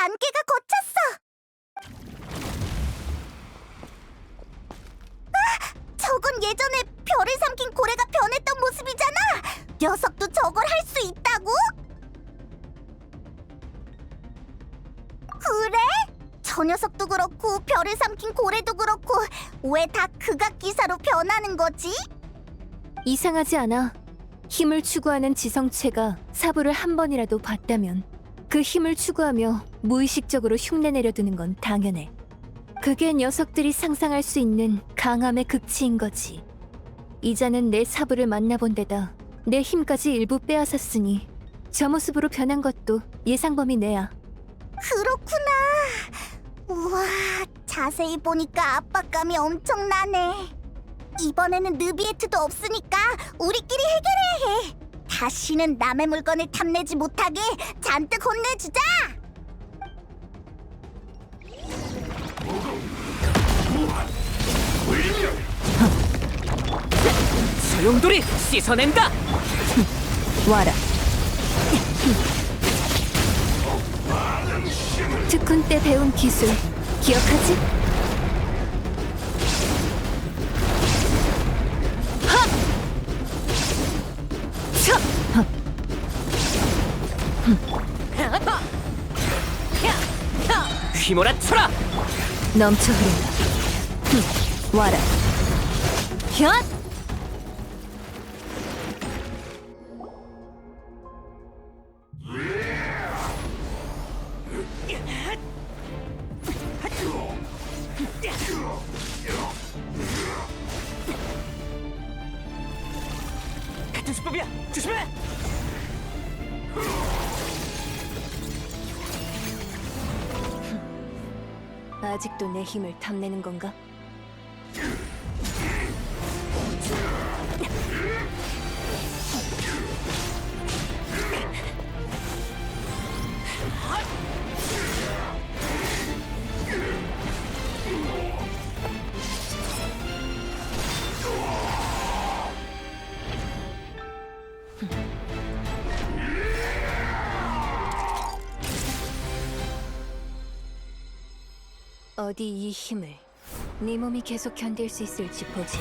안개가 걷혔어! 저건 예전에 별을 삼킨 고래가 변했던 모습이잖아! 녀석도 저걸 할 수 있다고? 그래? 저 녀석도 그렇고 별을 삼킨 고래도 그렇고 왜 다 극악기사로 변하는 거지? 이상하지 않아. 힘을 추구하는 지성체가 사부를 한 번이라도 봤다면 그 힘을 추구하며 무의식적으로 흉내내려드는 건 당연해. 그게 녀석들이 상상할 수 있는 강함의 극치인 거지. 이자는 내 사부를 만나본 데다 내 힘까지 일부 빼앗았으니 저 모습으로 변한 것도 예상 범위 내야. 그렇구나. 우와, 자세히 보니까 압박감이 엄청나네. 이번에는 느비에트도 없으니까 우리끼리 해결해야 해. 다시는 남의 물건을 탐내지 못하게 잔뜩 혼내주자. 소용돌이 씻어낸다! 와라. 특훈 때 배운 기술 기억하지? 휘몰아쳐라! 넘쳐 흐른다. 와라. 현! 같은 수법이야! 조심해! 아직도 내 힘을 탐내는 건가? 어디 이 힘을 네 몸이 계속 견딜 수 있을지 보지.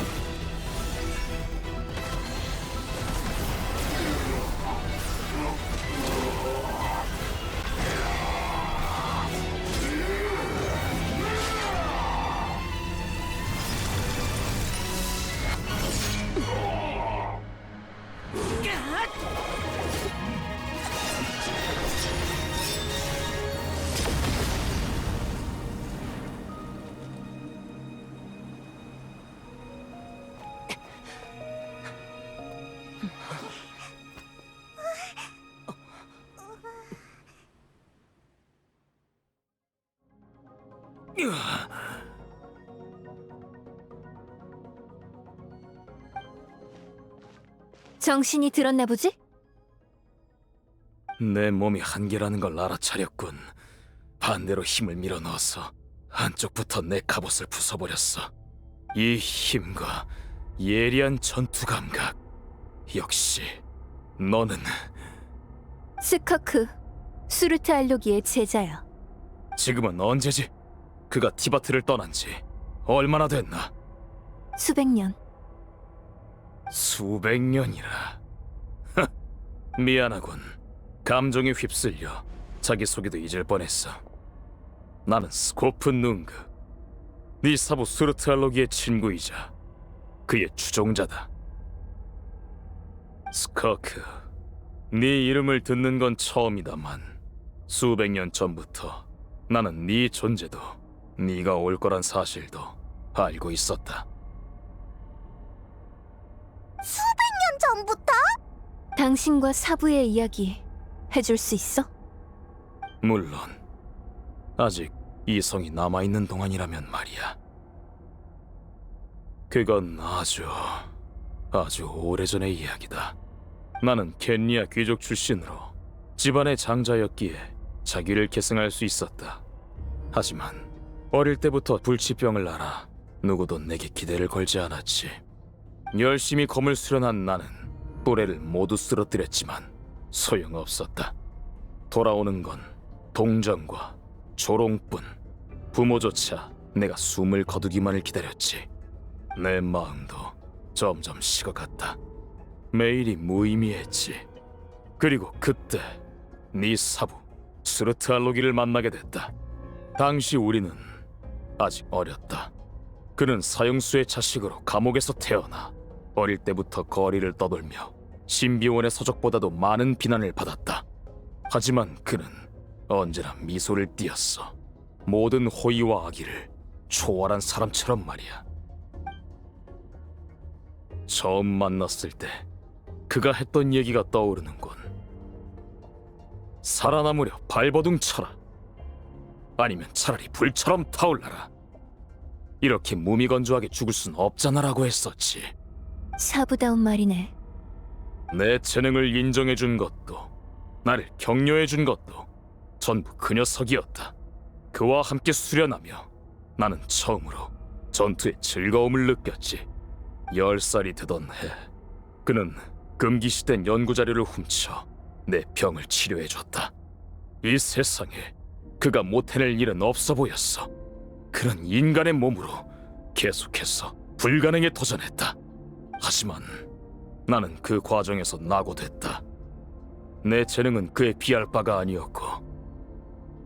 정신이 들었나 보지? 내 몸이 한계라는 걸 알아차렸군. 반대로 힘을 밀어넣어서 한쪽부터 내 갑옷을 부숴버렸어. 이 힘과 예리한 전투 감각. 역시 너는 스커크, 수르트 알로기의 제자야. 지금은 언제지? 그가 티바트를 떠난 지 얼마나 됐나? 수백 년. 수백 년이라. 미안하군. 감정에 휩쓸려 자기소개도 잊을 뻔했어. 나는 스코프 눅그, 네 사부 수르트 알로기의 친구이자 그의 추종자다. 스커크, 네 이름을 듣는 건 처음이다만 수백 년 전부터 나는 네 존재도 네가 올 거란 사실도 알고 있었다. 수백 년 전부터? 당신과 사부의 이야기 해줄 수 있어? 물론 아직 이성이 남아있는 동안이라면 말이야. 그건 아주 오래전의 이야기다. 나는 켄리아 귀족 출신으로 집안의 장자였기에 자기를 계승할 수 있었다. 하지만 어릴 때부터 불치병을 앓아 누구도 내게 기대를 걸지 않았지. 열심히 검을 수련한 나는 또래를 모두 쓰러뜨렸지만 소용없었다. 돌아오는 건 동정과 조롱뿐. 부모조차 내가 숨을 거두기만을 기다렸지. 내 마음도 점점 식어갔다. 매일이 무의미했지. 그리고 그때 네 사부 스르트 알로기를 만나게 됐다. 당시 우리는 아직 어렸다. 그는 사형수의 자식으로 감옥에서 태어나 어릴 때부터 거리를 떠돌며 신비원의 서적보다도 많은 비난을 받았다. 하지만 그는 언제나 미소를 띄었어. 모든 호의와 악의를 초월한 사람처럼 말이야. 처음 만났을 때 그가 했던 얘기가 떠오르는군. 살아남으려 발버둥 쳐라. 아니면 차라리 불처럼 타올라라. 이렇게 무미건조하게 죽을 순 없잖아라고 했었지. 사부다운 말이네. 내 재능을 인정해준 것도 나를 격려해준 것도 전부 그 녀석이었다. 그와 함께 수련하며 나는 처음으로 전투의 즐거움을 느꼈지. 10살이 되던 해 그는 금기시된 연구자료를 훔쳐 내 병을 치료해줬다. 이 세상에 그가 못 해낼 일은 없어 보였어. 그런 인간의 몸으로 계속해서 불가능에 도전했다. 하지만 나는 그 과정에서 낙오됐다. 내 재능은 그에 비할 바가 아니었고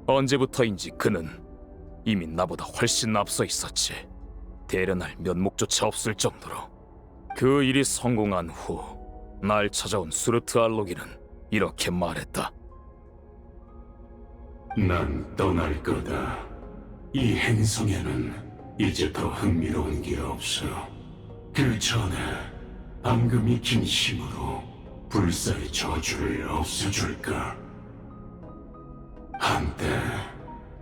언제부터인지 그는 이미 나보다 훨씬 앞서 있었지. 대련할 면목조차 없을 정도로. 그 일이 성공한 후 날 찾아온 수르트 알로기는 이렇게 말했다. 난 떠날 거다. 이 행성에는 이제 더 흥미로운 게 없어. 그 전에 방금 익힌 힘으로 불사의 저주를 없애줄까? 한때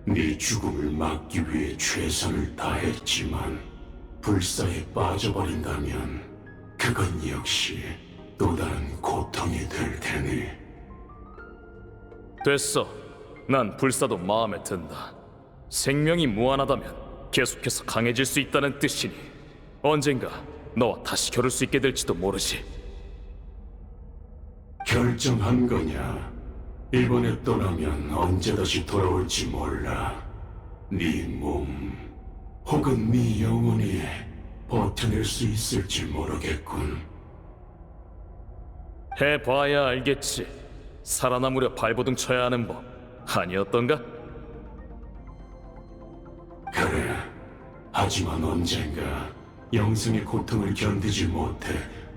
네 죽음을 막기 위해 최선을 다했지만 불사에 빠져버린다면 그건 역시 또 다른 고통이 될 테니. 됐어. 난 불사도 마음에 든다. 생명이 무한하다면 계속해서 강해질 수 있다는 뜻이니 언젠가 너와 다시 겨룰 수 있게 될지도 모르지. 결정한 거냐? 이번에 떠나면 언제 다시 돌아올지 몰라. 네 몸 혹은 네 영혼이 버텨낼 수 있을지 모르겠군. 해봐야 알겠지. 살아남으려 발버둥 쳐야 하는 법 아니었던가? 그래. 하지만 언젠가 영생의 고통을 견디지 못해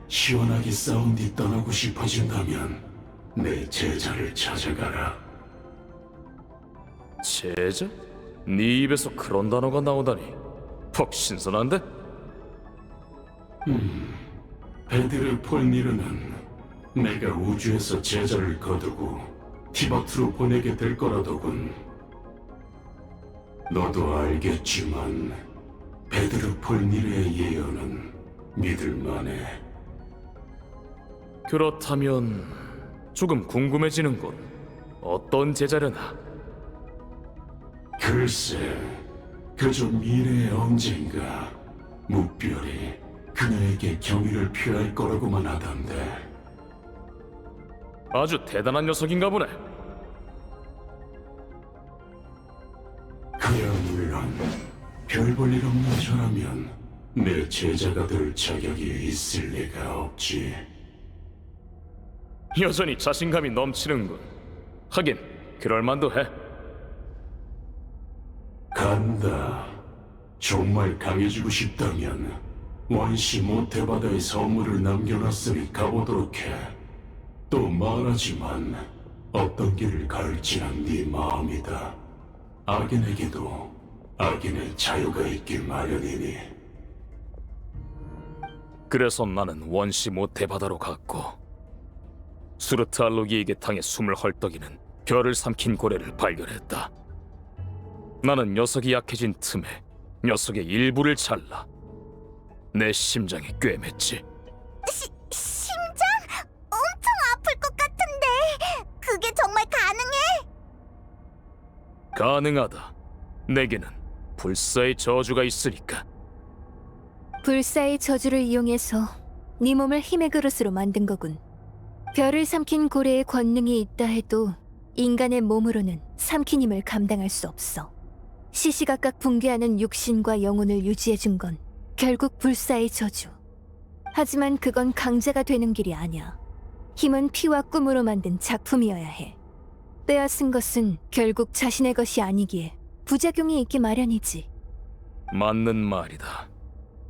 시원하게 싸운 뒤 떠나고 싶어진다면 내 제자를 찾아가라. 제자? 네 입에서 그런 단어가 나오다니 퍽 신선한데? 베드르 폴니르는 내가 우주에서 제자를 거두고 티버트로 보내게 될 거라더군. 너도 알겠지만 베드르 폴니르의 예언은 믿을만해. 그렇다면 조금 궁금해지는군. 어떤 제자려나? 글쎄, 그저 미래의 언젠가 무별이 그녀에게 경의를 표할 거라고만 하던데. 아주 대단한 녀석인가 보네. 그야 물론 별 볼 일 없는 저라면 내 제자가 될 자격이 있을 리가 없지. 여전히 자신감이 넘치는군. 하긴 그럴 만도 해. 간다. 정말 강해지고 싶다면 원시 모태바다의 선물을 남겨놨으니 가보도록 해. 또 말하지만 어떤 길을 갈지는 네 마음이다. 악인에게도 악인의 자유가 있길 마련이니. 그래서 나는 원시 모태 바다로 갔고 수르트 알로기에게 당해 숨을 헐떡이는 별을 삼킨 고래를 발견했다. 나는 녀석이 약해진 틈에 녀석의 일부를 잘라 내 심장에 꿰맸지. 심장? 엄청 아플 것 같은데 그게 정말 가능해? 가능하다. 내게는 불사의 저주가 있으니까. 불사의 저주를 이용해서 네 몸을 힘의 그릇으로 만든 거군. 별을 삼킨 고래의 권능이 있다 해도 인간의 몸으로는 삼킨 힘을 감당할 수 없어. 시시각각 붕괴하는 육신과 영혼을 유지해준 건 결국 불사의 저주. 하지만 그건 강자가 되는 길이 아니야. 힘은 피와 꿈으로 만든 작품이어야 해. 빼앗은 것은 결국 자신의 것이 아니기에 부작용이 있기 마련이지. 맞는 말이다.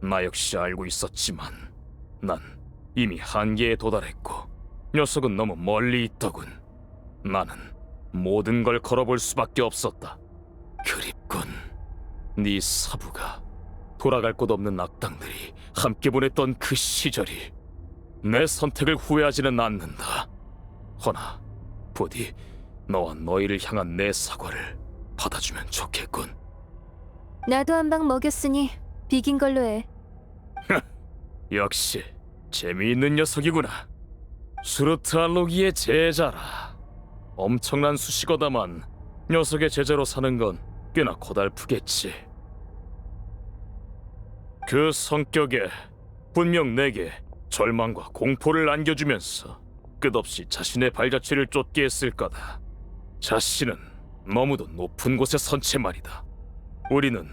나 역시 알고 있었지만 난 이미 한계에 도달했고 녀석은 너무 멀리 있더군. 나는 모든 걸 걸어볼 수밖에 없었다. 그립군. 네 사부가 돌아갈 곳 없는 악당들이 함께 보냈던 그 시절이. 내 선택을 후회하지는 않는다. 허나 부디 너와 너희를 향한 내 사과를 받아주면 좋겠군. 나도 한 방 먹였으니 비긴 걸로 해. 역시 재미있는 녀석이구나. 수르트알로기의 제자라. 엄청난 수식어다만 녀석의 제자로 사는 건 꽤나 고달프겠지. 그 성격에 분명 내게 절망과 공포를 안겨주면서 끝없이 자신의 발자취를 쫓게 했을 거다. 자신은 너무도 높은 곳에 선 채 말이다. 우리는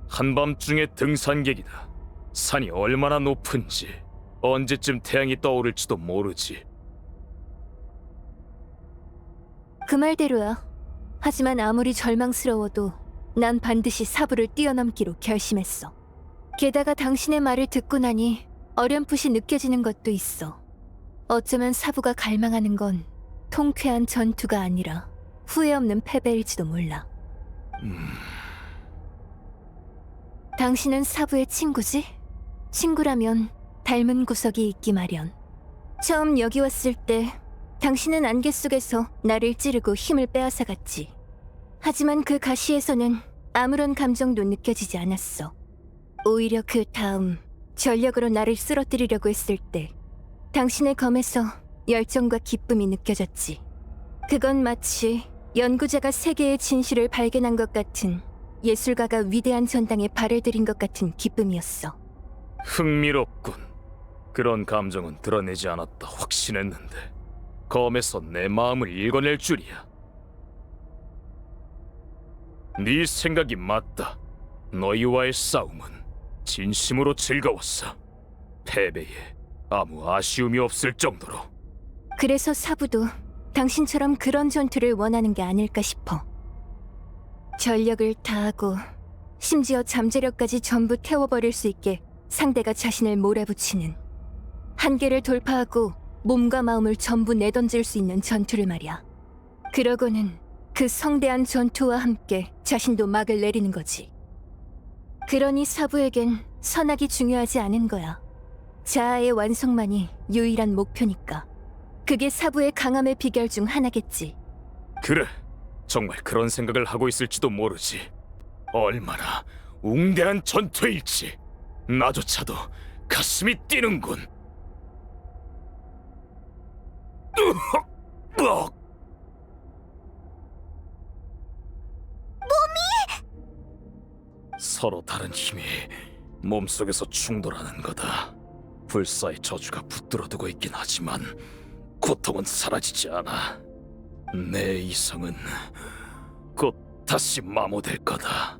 한밤중의 등산객이다. 산이 얼마나 높은지, 언제쯤 태양이 떠오를지도 모르지. 그 말대로야. 하지만 아무리 절망스러워도 난 반드시 사부를 뛰어넘기로 결심했어. 게다가 당신의 말을 듣고 나니 어렴풋이 느껴지는 것도 있어. 어쩌면 사부가 갈망하는 건 통쾌한 전투가 아니라 후회 없는 패배일지도 몰라. 당신은 사부의 친구지? 친구라면 닮은 구석이 있기 마련. 처음 여기 왔을 때 당신은 안개 속에서 나를 찌르고 힘을 빼앗아갔지. 하지만 그 가시에서는 아무런 감정도 느껴지지 않았어. 오히려 그 다음 전력으로 나를 쓰러뜨리려고 했을 때 당신의 검에서 열정과 기쁨이 느껴졌지. 그건 마치 연구자가 세계의 진실을 발견한 것 같은, 예술가가 위대한 전당에 발을 들인 것 같은 기쁨이었어. 흥미롭군. 그런 감정은 드러내지 않았다 확신했는데 검에서 내 마음을 읽어낼 줄이야. 네 생각이 맞다. 너희와의 싸움은 진심으로 즐거웠어. 패배에 아무 아쉬움이 없을 정도로. 그래서 사부도 당신처럼 그런 전투를 원하는 게 아닐까 싶어. 전력을 다하고 심지어 잠재력까지 전부 태워버릴 수 있게 상대가 자신을 몰아붙이는, 한계를 돌파하고 몸과 마음을 전부 내던질 수 있는 전투를 말이야. 그러고는 그 성대한 전투와 함께 자신도 막을 내리는 거지. 그러니 사부에겐 선악이 중요하지 않은 거야. 자아의 완성만이 유일한 목표니까. 그게 사부의 강함의 비결 중 하나겠지. 그래, 정말 그런 생각을 하고 있을지도 모르지. 얼마나 웅대한 전투일지 나조차도 가슴이 뛰는군. 서로 다른 힘이 몸속에서 충돌하는 거다. 불사의 저주가 붙들어두고 있긴 하지만 고통은 사라지지 않아. 내 이성은 곧 다시 마모될 거다.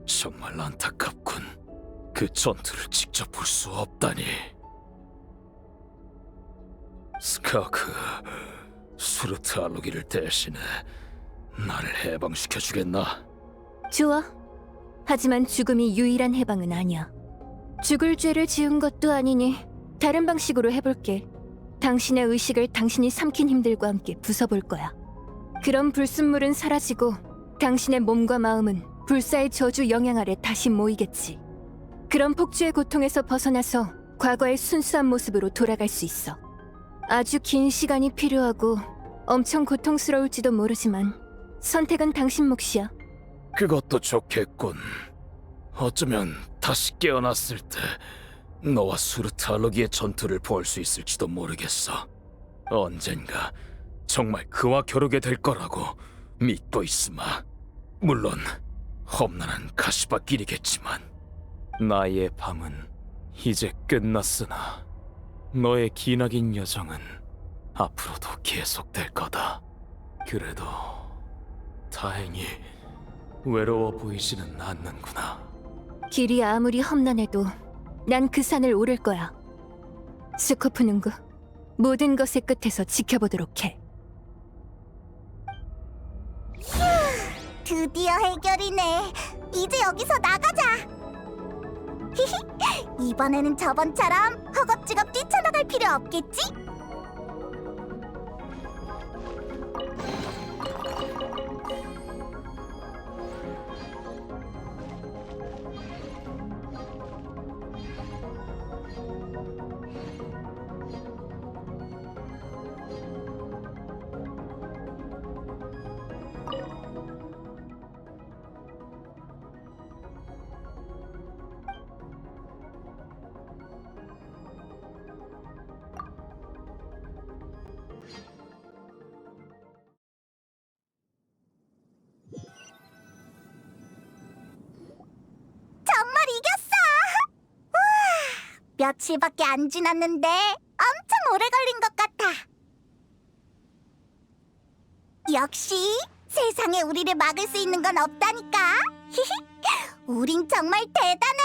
정말 안타깝군. 그 전투를 직접 볼 수 없다니. 스카크, 수르트알로기를 대신해 나를 해방시켜주겠나? 좋아. 하지만 죽음이 유일한 해방은 아니야. 죽을 죄를 지은 것도 아니니 다른 방식으로 해볼게. 당신의 의식을 당신이 삼킨 힘들과 함께 부숴볼 거야. 그럼 불순물은 사라지고 당신의 몸과 마음은 불사의 저주 영향 아래 다시 모이겠지. 그런 폭주의 고통에서 벗어나서 과거의 순수한 모습으로 돌아갈 수 있어. 아주 긴 시간이 필요하고 엄청 고통스러울지도 모르지만 선택은 당신 몫이야. 그것도 좋겠군. 어쩌면 다시 깨어났을 때 너와 수르트알로기의 전투를 볼 수 있을지도 모르겠어. 언젠가 정말 그와 겨루게 될 거라고 믿고 있으마. 물론 험난한 가시밭길이겠지만 나의 밤은 이제 끝났으나 너의 기나긴 여정은 앞으로도 계속될 거다. 그래도 다행히 외로워 보이지는 않는구나. 길이 아무리 험난해도 난 그 산을 오를 거야. 스코프눈구, 모든 것의 끝에서 지켜보도록 해. 드디어 해결이네. 이제 여기서 나가자. 히히, 이번에는 저번처럼 허겁지겁 뛰쳐나갈 필요 없겠지? 정말 이겼어! 우와, 며칠밖에 안 지났는데 엄청 오래 걸린 것 같아. 역시 세상에 우리를 막을 수 있는 건 없다니까. 히히, 우린 정말 대단해.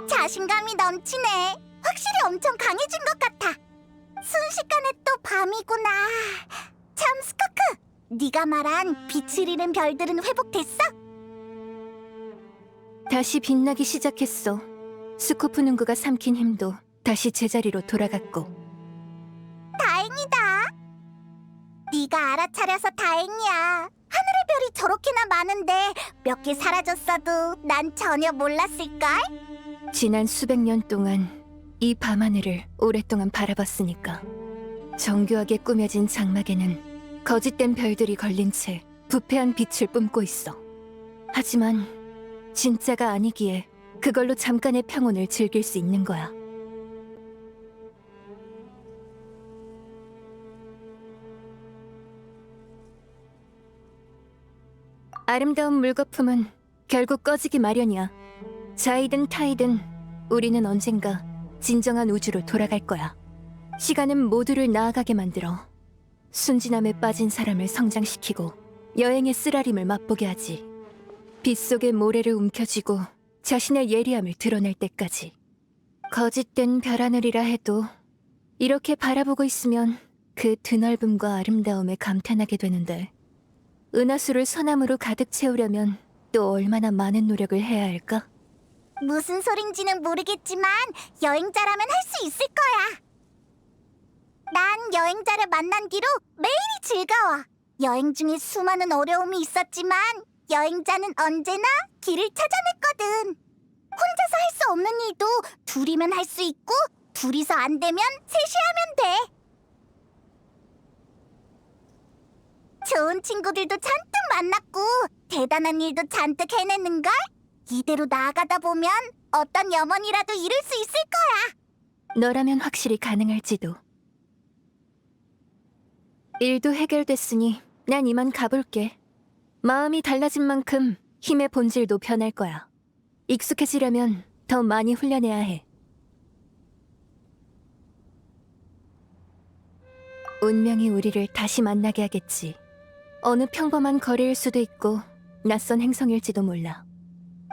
자신감이 넘치네. 확실히 엄청 강해진 것 같아. 순식간에 또 밤이구나. 참, 스코크, 네가 말한 빛을 잃은 별들은 회복됐어? 다시 빛나기 시작했어. 스코프눈구가 삼킨 힘도 다시 제자리로 돌아갔고. 다행이다. 네가 알아차려서 다행이야. 하늘의 별이 저렇게나 많은데 몇 개 사라졌어도 난 전혀 몰랐을걸? 지난 수백 년 동안 이 밤하늘을 오랫동안 바라봤으니까. 정교하게 꾸며진 장막에는 거짓된 별들이 걸린 채 부패한 빛을 뿜고 있어. 하지만 진짜가 아니기에 그걸로 잠깐의 평온을 즐길 수 있는 거야. 아름다운 물거품은 결국 꺼지기 마련이야. 자이든 타이든 우리는 언젠가 진정한 우주로 돌아갈 거야. 시간은 모두를 나아가게 만들어 순진함에 빠진 사람을 성장시키고 여행의 쓰라림을 맛보게 하지. 빗속의 모래를 움켜쥐고 자신의 예리함을 드러낼 때까지. 거짓된 별하늘이라 해도 이렇게 바라보고 있으면 그 드넓음과 아름다움에 감탄하게 되는데, 은하수를 소나무로 가득 채우려면 또 얼마나 많은 노력을 해야 할까? 무슨 소린지는 모르겠지만 여행자라면 할 수 있을 거야. 난 여행자를 만난 뒤로 매일이 즐거워. 여행 중에 수많은 어려움이 있었지만 여행자는 언제나 길을 찾아냈거든. 혼자서 할 수 없는 일도 둘이면 할 수 있고, 둘이서 안 되면 셋이 하면 돼. 좋은 친구들도 잔뜩 만났고 대단한 일도 잔뜩 해냈는걸? 이대로 나아가다 보면 어떤 염원이라도 이룰 수 있을 거야. 너라면 확실히 가능할지도. 일도 해결됐으니 난 이만 가볼게. 마음이 달라진 만큼 힘의 본질도 변할 거야. 익숙해지려면 더 많이 훈련해야 해. 운명이 우리를 다시 만나게 하겠지. 어느 평범한 거리일 수도 있고 낯선 행성일지도 몰라.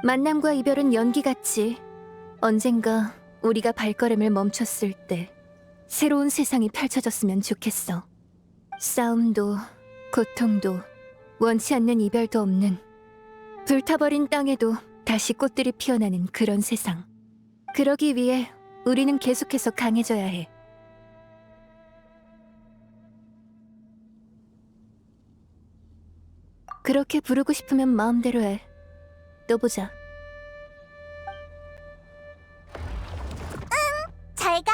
만남과 이별은 연기같이 언젠가 우리가 발걸음을 멈췄을 때 새로운 세상이 펼쳐졌으면 좋겠어. 싸움도 고통도 원치 않는 이별도 없는, 불타버린 땅에도 다시 꽃들이 피어나는 그런 세상. 그러기 위해 우리는 계속해서 강해져야 해. 그렇게 부르고 싶으면 마음대로 해. 또 보자. 잘 가.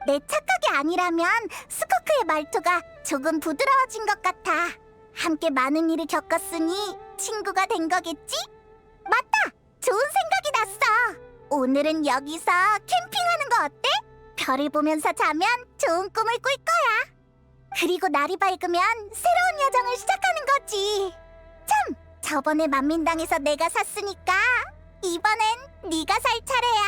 내 착각이 아니라면 스코크의 말투가 조금 부드러워진 것 같아. 함께 많은 일을 겪었으니 친구가 된 거겠지? 맞다! 좋은 생각이 났어. 오늘은 여기서 캠핑하는 거 어때? 별을 보면서 자면 좋은 꿈을 꿀 거야. 그리고 날이 밝으면 새로운 여정을 시작하는 거지. 참! 저번에 만민당에서 내가 샀으니까 이번엔 네가 살 차례야.